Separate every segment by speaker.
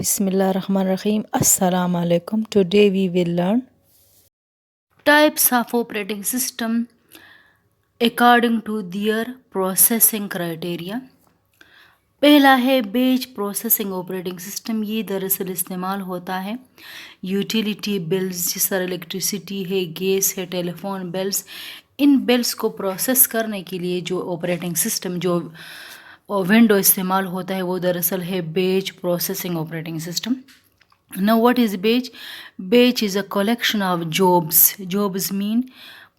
Speaker 1: Bismillahirrahmanirrahim. Assalamu alaikum. Today we will learn
Speaker 2: types of operating system according to their processing criteria. पहला है बेच processing operating system. ये दरअसल इस्तेमाल होता है यूटिलिटी बिल्स, जिस तरह इलेक्ट्रिसिटी है, गैस है, टेलीफोन बिल्स, इन बिल्स को प्रोसेस करने के लिए जो ऑपरेटिंग सिस्टम जो विंडो इस्तेमाल होता है वो दरअसल है बेच processing operating system. Now, what is batch? Batch is a collection of jobs. Jobs mean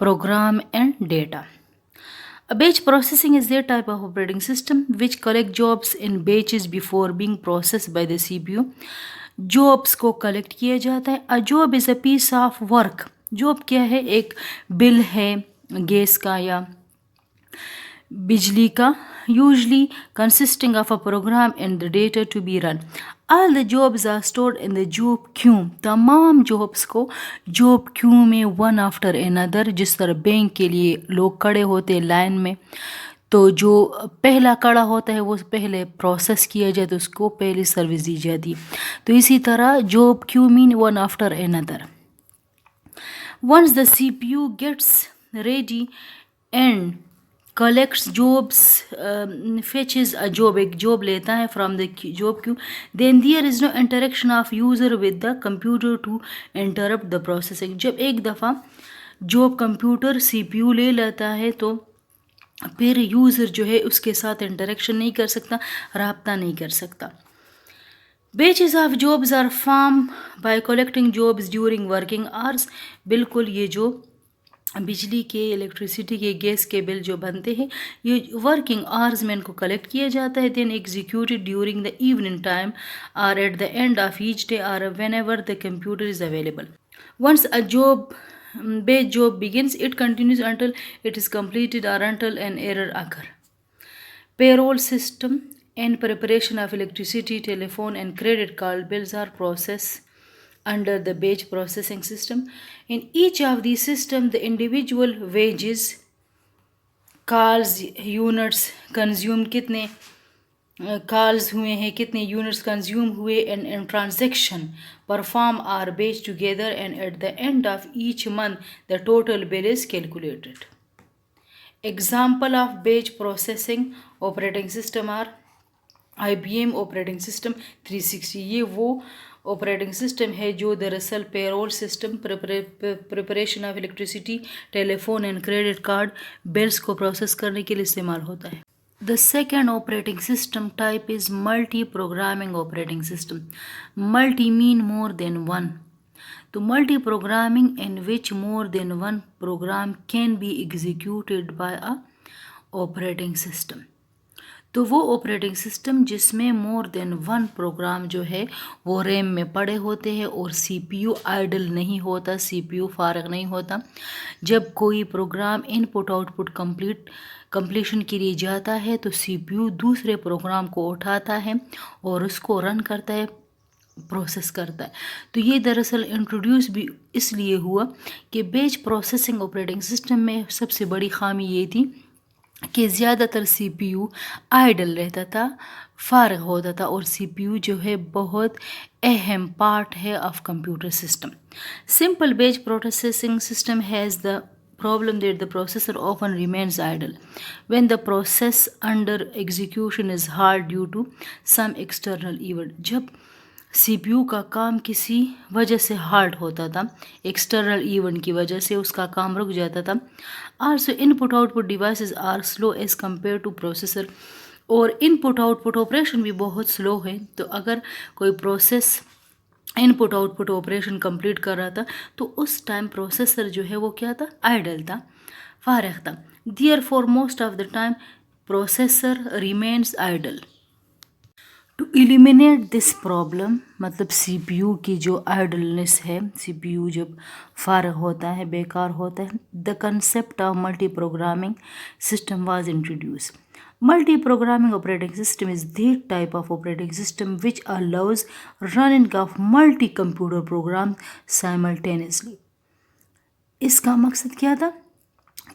Speaker 2: program and data. A batch processing is their type of operating system which collect jobs in batches before being processed by the CPU. Jobs को collect किया जाता है. A job is a piece of work. Job क्या है? एक bill है gas का या बिजली का, usually consisting of a program and the data to be run. All the jobs are stored in the job queue. तमाम jobs को job queue में one after another, जिस तरह बैंक के लिए लोग खड़े होते हैं लाइन में, तो जो पहला खड़ा होता है वो पहले प्रोसेस किया जाए तो उसको पहली सर्विस दी जाती है। तो इसी तरह job queue mean one after another. Once the CPU gets ready and collects jobs, fetches a job, एक job लेता है from the job queue, then there is no interaction of user with the computer to interrupt the processing. जब एक दफ़ा job computer CPU ले लेता है तो फिर यूज़र जो है उसके साथ इंटरेक्शन नहीं कर सकता, राब्ता नहीं कर सकता। Batches of jobs are formed by collecting jobs during working hours. बिल्कुल ये जो बिजली के, इलेक्ट्रिसिटी के, गैस के बिल जो बनते हैं ये वर्किंग आवर्स में इनको कलेक्ट किया जाता है, then executed during the evening time और at the end of each day और whenever the computer is available. Once a batch job begins, it continues until it is completed or until an error occur. Payroll system and preparation of electricity, telephone and credit card bills are processed under the batch processing system. In each of these systems, the individual wages, calls, units consumed, कितने calls हुए हैं, कितने units consume हुए, and transaction perform are batched together, and at the end of each month, the total bill is calculated. Example of batch processing operating system are IBM operating system 360. ये वो operating system है जो दरअसल payroll system, preparation of electricity, telephone and credit card bills को process करने के लिए इस्तेमाल होता है. The second operating system type is multi-programming operating system. Multi mean more than one. तो multiprogramming in which more than one program can be executed by a operating system. तो वो ऑपरेटिंग सिस्टम जिसमें मोर than one programme जो है वो RAM में पड़े होते हैं और सीपीयू आइडल नहीं होता, सीपीयू फारग नहीं होता. जब कोई प्रोग्राम इनपुट आउटपुट कंप्लीशन के लिए जाता है तो सीपीयू दूसरे प्रोग्राम को उठाता है और उसको रन करता है, प्रोसेस करता है. तो ये दरअसल इंट्रोड्यूस भी इसलिए हुआ कि बैच प्रोसेसिंग ऑपरेटिंग सिस्टम में सबसे बड़ी खामी ये थी कि ज़्यादातर सीपीयू आइडल रहता था, फारग होता था, और सीपीयू जो है बहुत अहम पार्ट है of computer system. Simple batch processing system has the problem that the processor often remains idle when the process under execution is hard due to some external event. जब सीपीयू का काम किसी वजह से हार्ड होता था, external event की वजह से उसका काम रुक जाता था. Also input output devices are slow as compared to processor. और इनपुट आउटपुट ऑपरेशन भी बहुत स्लो है. तो अगर कोई process input output operation complete कर रहा था तो उस टाइम प्रोसेसर जो है वो क्या था, आइडल था, फारग था. Therefore most of the time processor remains idle. To eliminate this problem, मतलब सीपीयू की जो आइडलनेस है, सीपीयू जब फारग होता है, बेकार होता है, the concept of multi programming system was introduce. Multi-programming operating system is the type of operating system which allows running of multi-computer programs simultaneously. इसका मकसद क्या था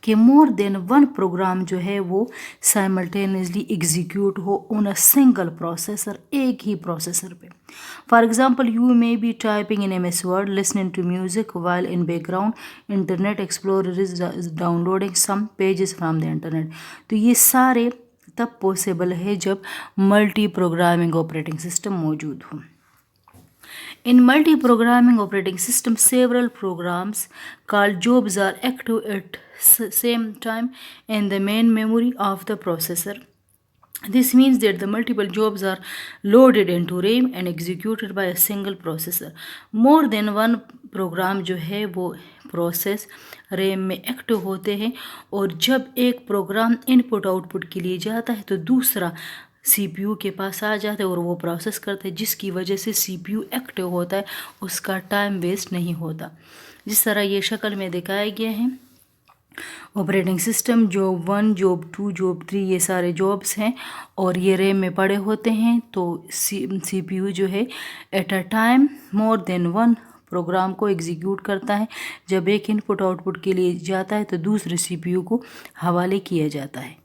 Speaker 2: कि मोर देन वन प्रोग्राम जो है वो साइमल्टेनियसली एग्जीक्यूट हो ऑन अ सिंगल प्रोसेसर, एक ही प्रोसेसर पे। For example you may be typing in MS Word, listening to music while in background Internet Explorer is downloading some pages from the internet. तो ये सारे तब possible है जब मल्टी प्रोग्रामिंग ऑपरेटिंग सिस्टम मौजूद हो। In multi-programming operating system, several programs called jobs are active at same time in the main memory of the processor. This means that the multiple jobs are loaded into RAM and executed by a single processor. More than one program जो है वो process RAM में active होते हैं, और जब एक programme input output के लिए जाता है तो दूसरा CPU के पास आ जाता है और वो प्रोसेस करता है, जिसकी वजह से CPU एक्टिव होता है, उसका टाइम वेस्ट नहीं होता। जिस तरह ये शक्ल में दिखाया गया है, operating system job 1, job 2, job 3 ये सारे जॉब्स हैं और ये रैम में पड़े होते हैं। तो CPU जो है at a time more than one program को एग्जीक्यूट करता है। जब एक इनपुट आउटपुट के लिए जाता है तो दूसरे CPU को हवाले किया जाता है।